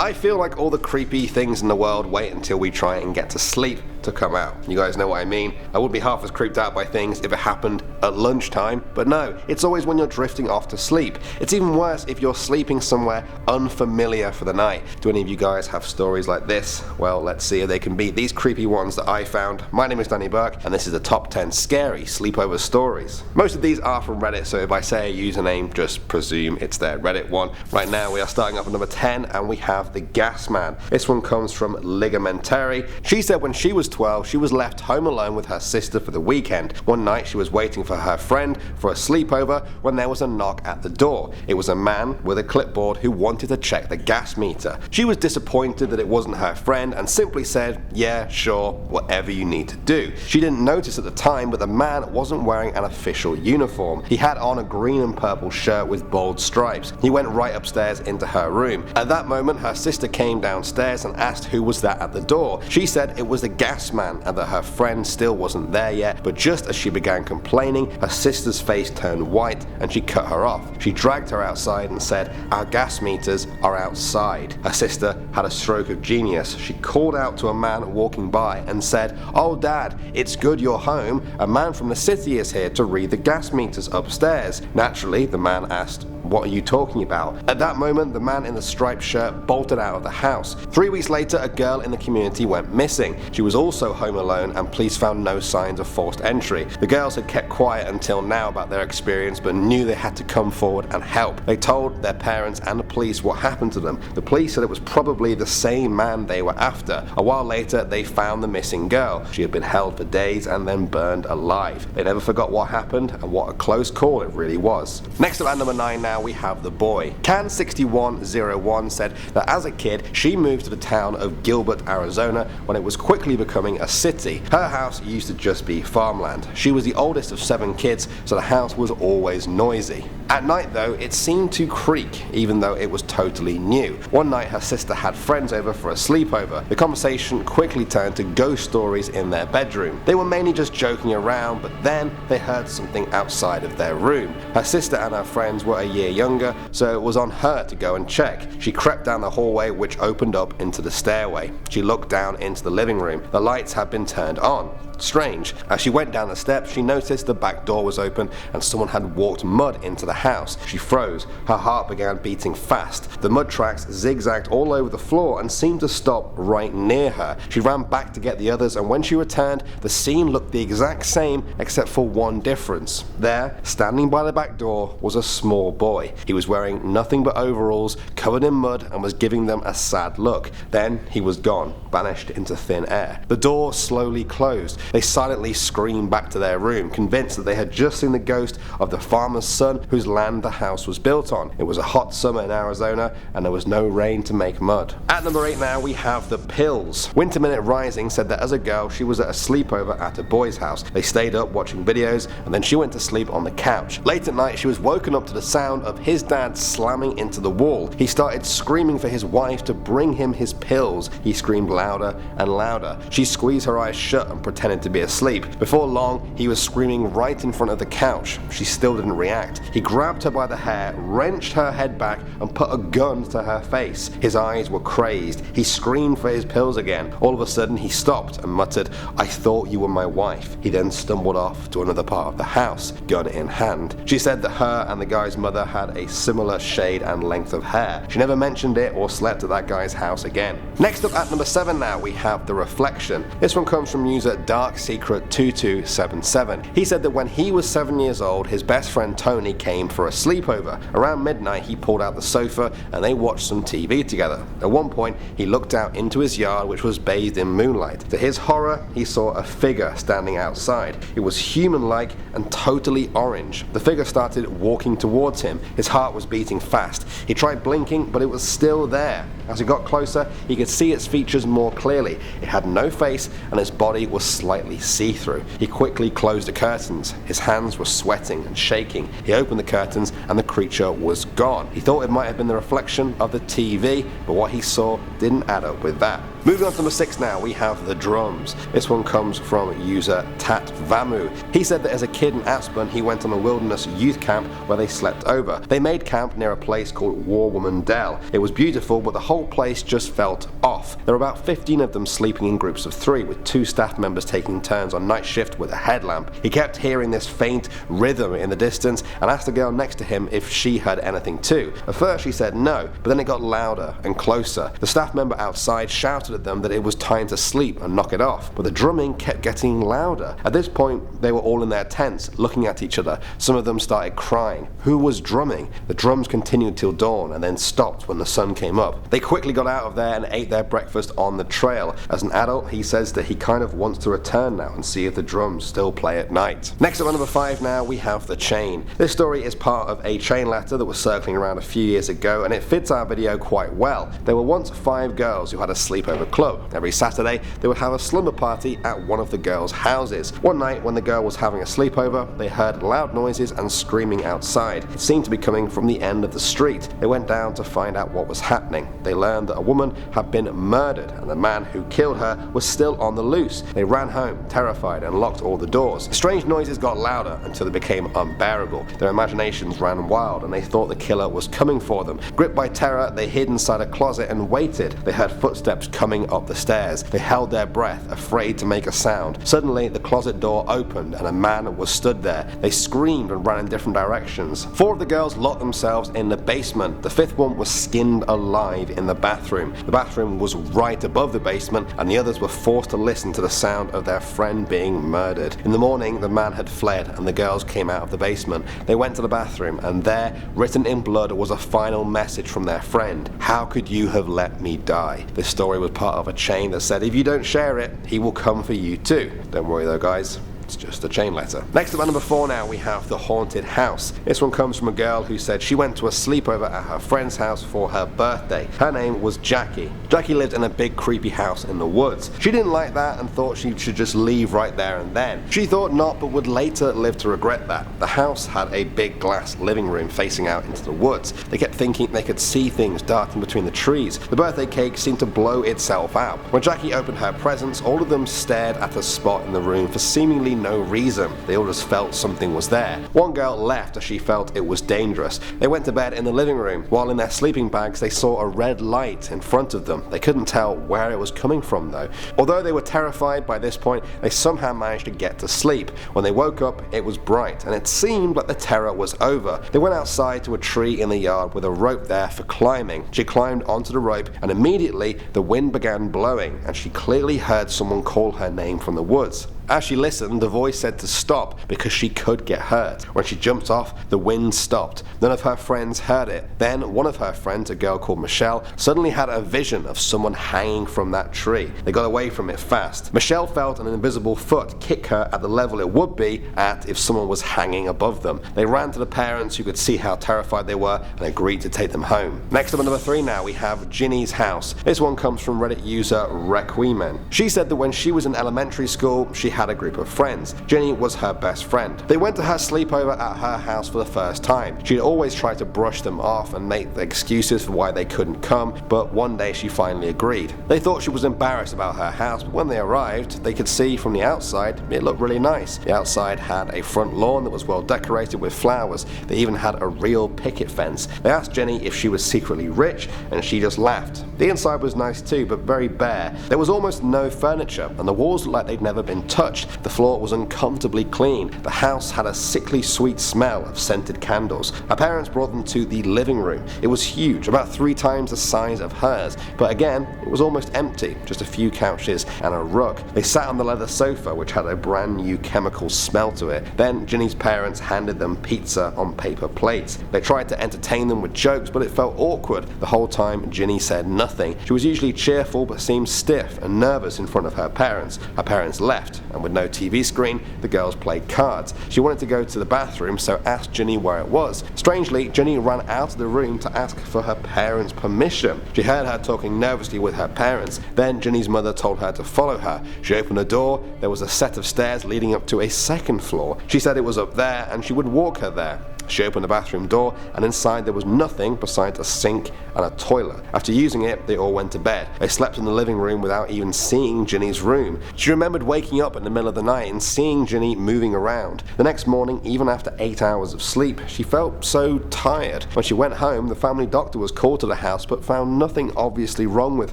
I feel like all the creepy things in the world wait until we try and get to sleep to come out. You guys know what I mean? I would be half as creeped out by things if it happened at lunchtime, but no, it's always when you're drifting off to sleep. It's even worse if you're sleeping somewhere unfamiliar for the night. Do any of you guys have stories like this? Well, let's see if they can beat these creepy ones that I found. My name is Danny Burke, and this is the top 10 scary sleepover stories. Most of these are from Reddit, so if I say a username, just presume it's their Reddit one. Right now we are starting off at number 10, and we have the Gas Man. This one comes from Ligamentary. She said when she was 12, she was left home alone with her sister for the weekend. One night she was waiting for her friend for a sleepover when there was a knock at the door. It was a man with a clipboard who wanted to check the gas meter. She was disappointed that it wasn't her friend and simply said, "Yeah, sure, whatever you need to do." She didn't notice at the time, but the man wasn't wearing an official uniform. He had on a green and purple shirt with bold stripes. He went right upstairs into her room. At that moment, her sister came downstairs and asked who was that at the door. She said it was the gas man and that her friend still wasn't there yet, but just as she began complaining, her sister's face turned white and she cut her off. She dragged her outside and said, "Our gas meters are outside." Her sister had a stroke of genius. She called out to a man walking by and said, "Oh Dad, it's good you're home. A man from the city is here to read the gas meters upstairs." Naturally, the man asked, "What are you talking about?" At that moment, the man in the striped shirt bolted out of the house. 3 weeks later, a girl in the community went missing. She was also home alone, and police found no signs of forced entry. The girls had kept quiet until now about their experience, but knew they had to come forward and help. They told their parents and the police what happened to them. The police said it was probably the same man they were after. A while later, they found the missing girl. She had been held for days and then burned alive. They never forgot what happened, and what a close call it really was. Next up at number 9 now, we have the boy. Can6101 said that as a kid, she moved to the town of Gilbert, Arizona when it was quickly becoming a city. Her house used to just be farmland. She was the oldest of 7 kids, so the house was always noisy. At night though, it seemed to creak, even though it was totally new. One night her sister had friends over for a sleepover. The conversation quickly turned to ghost stories in their bedroom. They were mainly just joking around, but then they heard something outside of their room. Her sister and her friends were a year younger, so it was on her to go and check. She crept down the hallway, which opened up into the stairway. She looked down into the living room. The lights had been turned on. Strange. As she went down the steps, she noticed the back door was open and someone had walked mud into the house. She froze. Her heart began beating fast. The mud tracks zigzagged all over the floor and seemed to stop right near her. She ran back to get the others, and when she returned, the scene looked the exact same except for one difference. There, standing by the back door, was a small boy. He was wearing nothing but overalls, covered in mud, and was giving them a sad look. Then he was gone, vanished into thin air. The door slowly closed. They silently screamed back to their room, convinced that they had just seen the ghost of the farmer's son whose land the house was built on. It was a hot summer in Arizona, and there was no rain to make mud. At number 8 now, we have the pills. Winter Minute Rising said that as a girl, she was at a sleepover at a boy's house. They stayed up watching videos, and then she went to sleep on the couch. Late at night, she was woken up to the sound of his dad slamming into the wall. He started screaming for his wife to bring him his pills. He screamed louder and louder. She squeezed her eyes shut and pretended to be asleep. Before long, he was screaming right in front of the couch. She still didn't react. He grabbed her by the hair, wrenched her head back, and put a gun to her face. His eyes were crazed. He screamed for his pills again. All of a sudden, he stopped and muttered, "I thought you were my wife." He then stumbled off to another part of the house, gun in hand. She said that her and the guy's mother had a similar shade and length of hair. She never mentioned it or slept at that guy's house again. Next up at number 7 now, we have The Reflection. This one comes from user DarkSecret2277. He said that when he was 7 years old, his best friend Tony came for a sleepover. Around midnight, he pulled out the sofa and they watched some TV together. At one point, he looked out into his yard, which was bathed in moonlight. To his horror, he saw a figure standing outside. It was human-like and totally orange. The figure started walking towards him. His heart was beating fast. He tried blinking, but it was still there. As he got closer, he could see its features more clearly. It had no face and its body was slightly see-through. He quickly closed the curtains. His hands were sweating and shaking. He opened the curtains and the creature was gone. He thought it might have been the reflection of the TV, but what he saw didn't add up with that. Moving on to number 6 now, we have the drums. This one comes from user Tat Vamu. He said that as a kid in Aspen, he went on a wilderness youth camp where they slept over. They made camp near a place called War Woman Dell. It was beautiful, but the whole place just felt off. There were about 15 of them sleeping in groups of 3, with 2 staff members taking turns on night shift with a headlamp. He kept hearing this faint rhythm in the distance and asked the girl next to him if she heard anything too. At first she said no, but then it got louder and closer. The staff member outside shouted at them that it was time to sleep and knock it off, but the drumming kept getting louder. At this point they were all in their tents looking at each other. Some of them started crying. Who was drumming? The drums continued till dawn and then stopped when the sun came up. They quickly got out of there and ate their breakfast on the trail. As an adult, he says that he kind of wants to return now and see if the drums still play at night. Next up at number 5 now, we have the chain. This story is part of a chain letter that was circling around a few years ago, and it fits our video quite well. There were once 5 girls who had a sleepover club. Every Saturday, they would have a slumber party at one of the girls' houses. One night, when the girl was having a sleepover, they heard loud noises and screaming outside. It seemed to be coming from the end of the street. They went down to find out what was happening. They learned that a woman had been murdered and the man who killed her was still on the loose. They ran home, terrified, and locked all the doors. Strange noises got louder until they became unbearable. Their imaginations ran wild and they thought the killer was coming for them. Gripped by terror, they hid inside a closet and waited. They heard footsteps coming up the stairs. They held their breath, afraid to make a sound. Suddenly, the closet door opened and a man was stood there. They screamed and ran in different directions. 4 of the girls locked themselves in the basement. The 5th one was skinned alive in the bathroom. The bathroom was right above the basement and the others were forced to listen to the sound of their friend being murdered. In the morning, the man had fled and the girls came out of the basement. They went to the bathroom and there, written in blood, was a final message from their friend. How could you have let me die? This story was part of a chain that said if you don't share it, he will come for you too. Don't worry though, guys. It's just a chain letter. Next up at number 4 now, we have the haunted house. This one comes from a girl who said she went to a sleepover at her friend's house for her birthday. Her name was Jackie. Jackie lived in a big creepy house in the woods. She didn't like that and thought she should just leave right there and then. She thought not, but would later live to regret that. The house had a big glass living room facing out into the woods. They kept thinking they could see things darting between the trees. The birthday cake seemed to blow itself out. When Jackie opened her presents, all of them stared at a spot in the room for seemingly no reason. They all just felt something was there. One girl left as she felt it was dangerous. They went to bed in the living room. While in their sleeping bags, they saw a red light in front of them. They couldn't tell where it was coming from though. Although they were terrified by this point, they somehow managed to get to sleep. When they woke up, it was bright and it seemed like the terror was over. They went outside to a tree in the yard with a rope there for climbing. She climbed onto the rope and immediately the wind began blowing and she clearly heard someone call her name from the woods. As she listened, the voice said to stop because she could get hurt. When she jumped off, the wind stopped. None of her friends heard it. Then one of her friends, a girl called Michelle, suddenly had a vision of someone hanging from that tree. They got away from it fast. Michelle felt an invisible foot kick her at the level it would be at if someone was hanging above them. They ran to the parents who could see how terrified they were and agreed to take them home. Next up at number 3 now, we have Ginny's house. This one comes from Reddit user Requimen. She said that when she was in elementary school, she had a group of friends. Ginny was her best friend. They went to her sleepover at her house for the first time. She'd always tried to brush them off and make the excuses for why they couldn't come, but one day she finally agreed. They thought she was embarrassed about her house, but when they arrived, they could see from the outside it looked really nice. The outside had a front lawn that was well decorated with flowers. They even had a real picket fence. They asked Jenny if she was secretly rich, and she just laughed. The inside was nice too, but very bare. There was almost no furniture, and the walls looked like they'd never been touched. The floor was uncomfortably clean. The house had a sickly sweet smell of scented candles. Her parents brought them to the living room. It was huge, about 3 times the size of hers, but again, it was almost empty, just a few couches and a rug. They sat on the leather sofa, which had a brand new chemical smell to it. Then Ginny's parents handed them pizza on paper plates. They tried to entertain them with jokes, but it felt awkward. The whole time, Ginny said nothing. She was usually cheerful, but seemed stiff and nervous in front of her parents. Her parents left, and with no TV screen, the girls played cards. She wanted to go to the bathroom, so asked Ginny where it was. Strangely, Ginny ran out of the room to ask for her parents' permission. She heard her talking nervously with her parents. Then Ginny's mother told her to follow her. She opened the door. There was a set of stairs leading up to a second floor. She said it was up there and she would walk her there. She opened the bathroom door, and inside there was nothing besides a sink and a toilet. After using it, they all went to bed. They slept in the living room without even seeing Ginny's room. She remembered waking up in the middle of the night and seeing Ginny moving around. The next morning, even after 8 hours of sleep, she felt so tired. When she went home, the family doctor was called to the house but found nothing obviously wrong with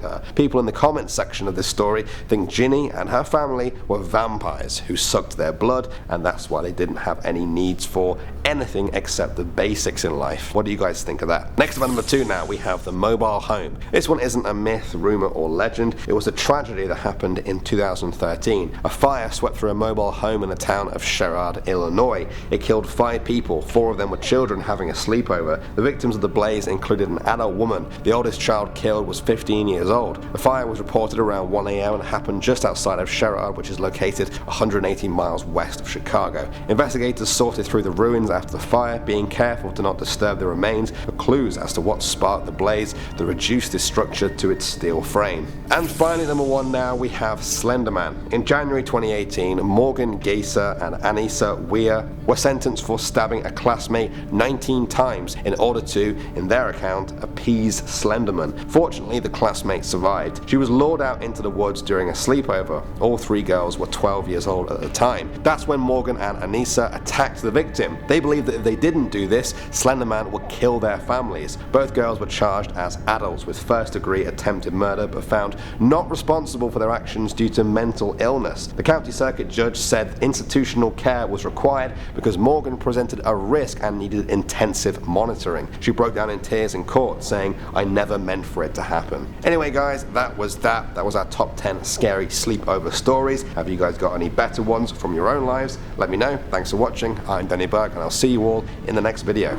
her. People in the comments section of this story think Ginny and her family were vampires who sucked their blood, and that's why they didn't have any needs for anything except the basics in life. What do you guys think of that? Next up at number 2 now, we have the mobile home. This one isn't a myth, rumor or legend. It was a tragedy that happened in 2013. A fire swept through a mobile home in the town of Sherrard, Illinois. It killed 5 people. 4 of them were children having a sleepover. The victims of the blaze included an adult woman. The oldest child killed was 15 years old. The fire was reported around 1 a.m. and happened just outside of Sherrard, which is located 180 miles west of Chicago. Investigators sorted through the ruins after the fire, being careful to not disturb the remains for clues as to what sparked the blaze that reduced the structure to its steel frame. And finally, number 1 now, we have Slender Man. In January 2018, Morgan Geyser and Anissa Weir were sentenced for stabbing a classmate 19 times in order to, in their account, appease Slenderman. Fortunately, the classmate survived. She was lured out into the woods during a sleepover. All 3 girls were 12 years old at the time. That's when Morgan and Anissa attacked the victim. They believed that if they didn't do this, Slenderman would kill their families. Both girls were charged as adults with first-degree attempted murder, but found not responsible for their actions due to mental illness. The county circuit judge said institutional care was required because Morgan presented a risk and needed intensive monitoring. She broke down in tears in court, saying, "I never meant for it to happen." Anyway guys, that was our top 10 scary sleepover stories. Have you guys got any better ones from your own lives? Let me know. Thanks for watching. I'm Danny Burke, and I'll see you all in the next video.